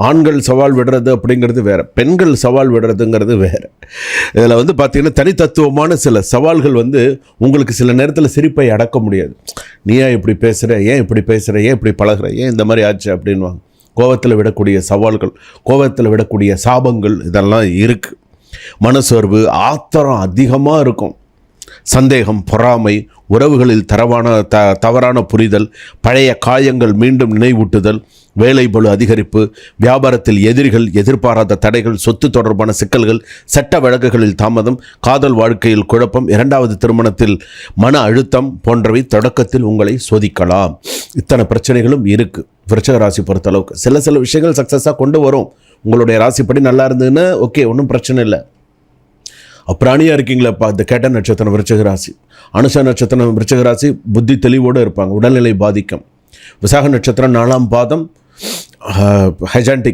ஆண்கள் சவால் விடுறது அப்படிங்கிறது வேறு, பெண்கள் சவால் விடுறதுங்கிறது வேறு. இதில் வந்து பார்த்திங்கன்னா தனித்தத்துவமான சில சவால்கள் வந்து உங்களுக்கு சில நேரத்தில் சிரிப்பை அடக்க முடியாது. நீ ஏன் இப்படி பேசுகிற, ஏன் இப்படி பேசுகிற, ஏன் இப்படி பழகுற, ஏன் இந்த மாதிரி ஆச்சு அப்படின்வாங்க. கோபத்தில் விடக்கூடிய சவால்கள், கோபத்தில் விடக்கூடிய சாபங்கள் இதெல்லாம் இருக்குது. மனசோர்வு, ஆத்திரம் அதிகமாக இருக்கும். சந்தேகம், பொறாமை, உறவுகளில் தவறான புரிதல், பழைய காயங்கள் மீண்டும் நினைவூட்டுதல், வேலை பளு அதிகரிப்பு, வியாபாரத்தில் எதிரிகள், எதிர்பாராத தடைகள், சொத்து தொடர்பான சிக்கல்கள், சட்ட வழக்குகளில் தாமதம், காதல் வாழ்க்கையில் குழப்பம், இரண்டாவது திருமணத்தில் மன அழுத்தம் போன்றவை தொடக்கத்தில் உங்களை சோதிக்கலாம். இத்தனை பிரச்சனைகளும் இருக்குது விருச்சிக ராசி பொறுத்தளவுக்கு. சில விஷயங்கள் சக்ஸஸாக கொண்டு வரும். உங்களுடைய ராசிப்படி நல்லா இருந்ததுன்னா ஓகே, ஒன்றும் பிரச்சனை இல்லை. அப்புறாணியாக இருக்கீங்களேப்பா, இந்த கேட்ட நட்சத்திரம் விருச்சிக ராசி, அனுஷ நட்சத்திரம் விருச்சிக ராசி புத்தி தெளிவோடு இருப்பாங்க, உடல்நிலை பாதிக்கும். விசாக நட்சத்திரம் 4ஆம் பாதம் ஹைஜான்டிக்